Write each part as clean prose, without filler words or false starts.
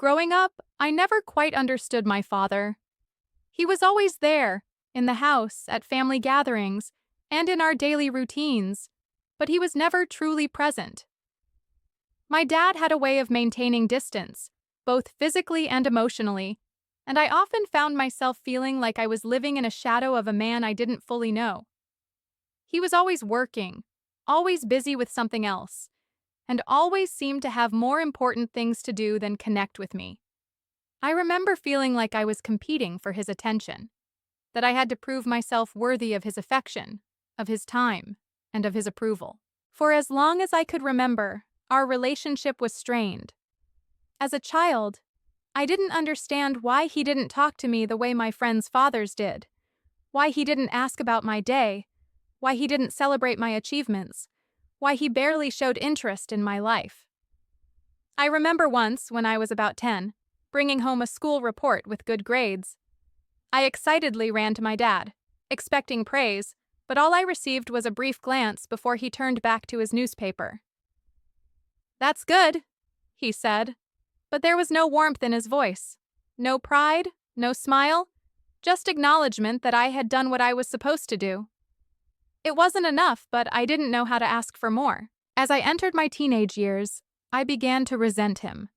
Growing up, I never quite understood my father. He was always there, in the house, at family gatherings, and in our daily routines, but he was never truly present. My dad had a way of maintaining distance, both physically and emotionally, and I often found myself feeling like I was living in a shadow of a man I didn't fully know. He was always working, always busy with something else, and always seemed to have more important things to do than connect with me. I remember feeling like I was competing for his attention, that I had to prove myself worthy of his affection, of his time, and of his approval. For as long as I could remember, our relationship was strained. As a child, I didn't understand why he didn't talk to me the way my friends' fathers did, why he didn't ask about my day, why he didn't celebrate my achievements, why he barely showed interest in my life. I remember once, when I was about 10, bringing home a school report with good grades. I excitedly ran to my dad, expecting praise, but all I received was a brief glance before he turned back to his newspaper. "That's good," he said, but there was no warmth in his voice, no pride, no smile, just acknowledgement that I had done what I was supposed to do. It wasn't enough, but I didn't know how to ask for more. As I entered my teenage years, I began to resent him.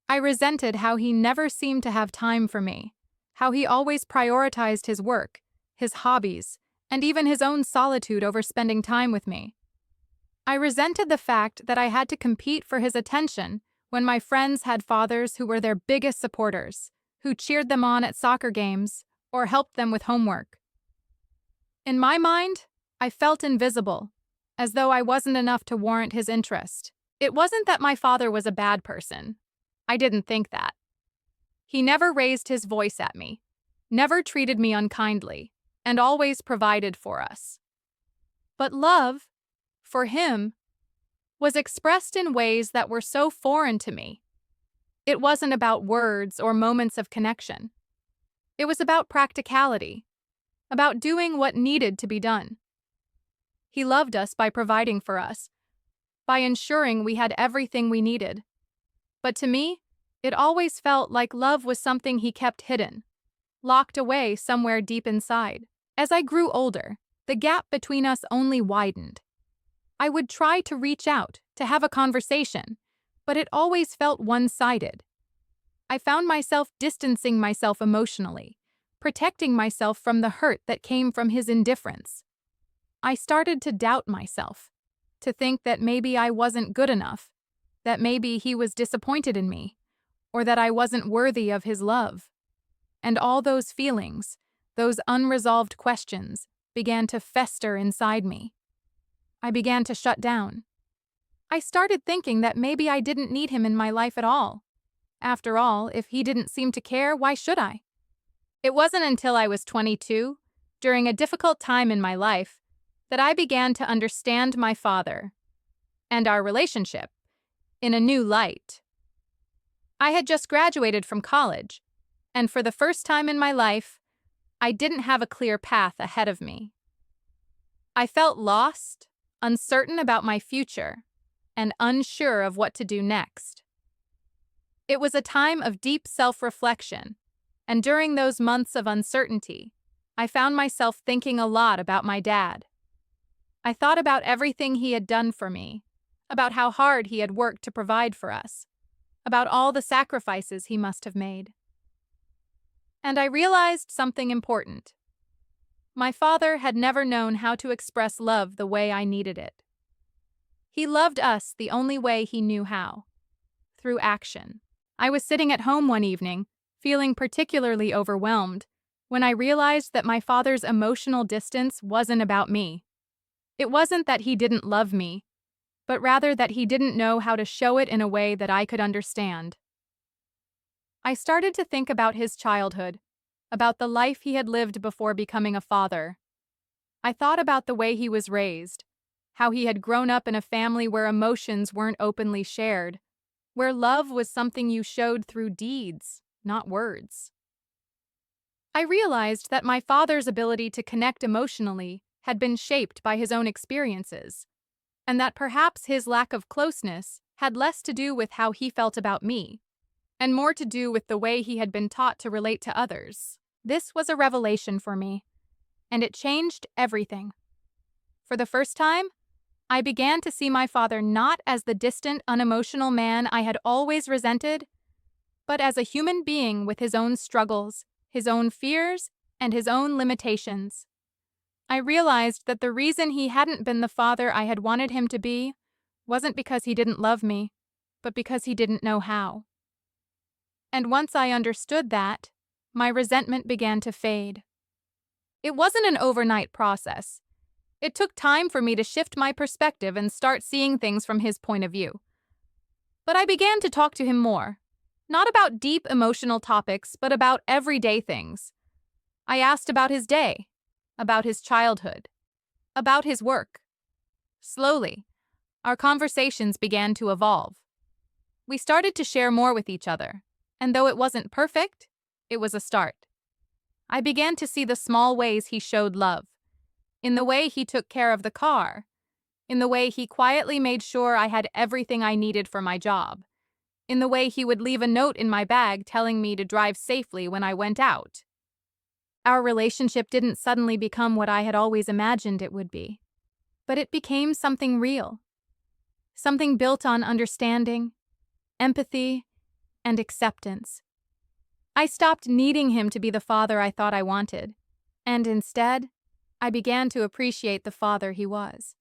I resented how he never seemed to have time for me, how he always prioritized his work, his hobbies, and even his own solitude over spending time with me. I resented the fact that I had to compete for his attention when my friends had fathers who were their biggest supporters, who cheered them on at soccer games or helped them with homework. In my mind, I felt invisible, as though I wasn't enough to warrant his interest. It wasn't that my father was a bad person. I didn't think that. He never raised his voice at me, never treated me unkindly, and always provided for us. But love, for him, was expressed in ways that were so foreign to me. It wasn't about words or moments of connection. It was about practicality, about doing what needed to be done. He loved us by providing for us, by ensuring we had everything we needed. But to me, it always felt like love was something he kept hidden, locked away somewhere deep inside. As I grew older, the gap between us only widened. I would try to reach out, to have a conversation, but it always felt one-sided. I found myself distancing myself emotionally, protecting myself from the hurt that came from his indifference. I started to doubt myself, to think that maybe I wasn't good enough, that maybe he was disappointed in me, or that I wasn't worthy of his love. And all those feelings, those unresolved questions, began to fester inside me. I began to shut down. I started thinking that maybe I didn't need him in my life at all. After all, if he didn't seem to care, why should I? It wasn't until I was 22, during a difficult time in my life, that I began to understand my father and our relationship in a new light. I had just graduated from college, and for the first time in my life, I didn't have a clear path ahead of me. I felt lost, uncertain about my future, and unsure of what to do next. It was a time of deep self-reflection, and during those months of uncertainty, I found myself thinking a lot about my dad. I thought about everything he had done for me, about how hard he had worked to provide for us, about all the sacrifices he must have made. And I realized something important. My father had never known how to express love the way I needed it. He loved us the only way he knew how, through action. I was sitting at home one evening, feeling particularly overwhelmed, when I realized that my father's emotional distance wasn't about me. It wasn't that he didn't love me, but rather that he didn't know how to show it in a way that I could understand. I started to think about his childhood, about the life he had lived before becoming a father. I thought about the way he was raised, how he had grown up in a family where emotions weren't openly shared, where love was something you showed through deeds, not words. I realized that my father's ability to connect emotionally had been shaped by his own experiences, and that perhaps his lack of closeness had less to do with how he felt about me, and more to do with the way he had been taught to relate to others. This was a revelation for me, and it changed everything. For the first time, I began to see my father not as the distant, unemotional man I had always resented, but as a human being with his own struggles, his own fears, and his own limitations. I realized that the reason he hadn't been the father I had wanted him to be wasn't because he didn't love me, but because he didn't know how. And once I understood that, my resentment began to fade. It wasn't an overnight process. It took time for me to shift my perspective and start seeing things from his point of view. But I began to talk to him more, not about deep emotional topics, but about everyday things. I asked about his day, about his childhood, about his work. Slowly, our conversations began to evolve. We started to share more with each other, and though it wasn't perfect, it was a start. I began to see the small ways he showed love, in the way he took care of the car, in the way he quietly made sure I had everything I needed for my job, in the way he would leave a note in my bag telling me to drive safely when I went out. Our relationship didn't suddenly become what I had always imagined it would be, but it became something real, something built on understanding, empathy, and acceptance. I stopped needing him to be the father I thought I wanted, and instead, I began to appreciate the father he was.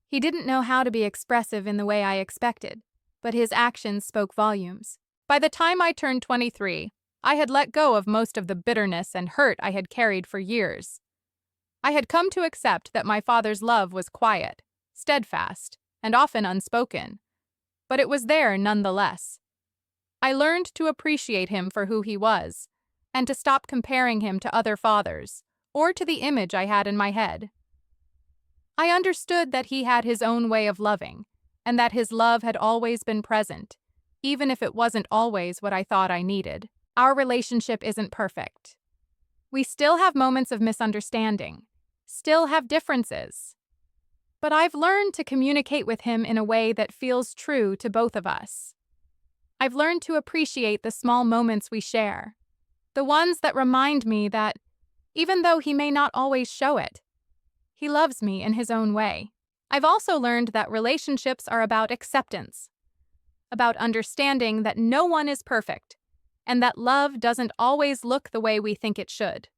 He didn't know how to be expressive in the way I expected, but his actions spoke volumes. By the time I turned 23, I had let go of most of the bitterness and hurt I had carried for years. I had come to accept that my father's love was quiet, steadfast, and often unspoken, but it was there nonetheless. I learned to appreciate him for who he was, and to stop comparing him to other fathers, or to the image I had in my head. I understood that he had his own way of loving, and that his love had always been present, even if it wasn't always what I thought I needed. Our relationship isn't perfect. We still have moments of misunderstanding, still have differences. But I've learned to communicate with him in a way that feels true to both of us. I've learned to appreciate the small moments we share, the ones that remind me that, even though he may not always show it, he loves me in his own way. I've also learned that relationships are about acceptance, about understanding that no one is perfect, and that love doesn't always look the way we think it should.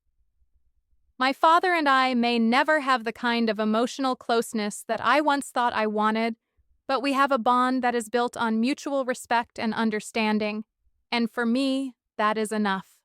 My father and I may never have the kind of emotional closeness that I once thought I wanted, but we have a bond that is built on mutual respect and understanding, and for me, that is enough.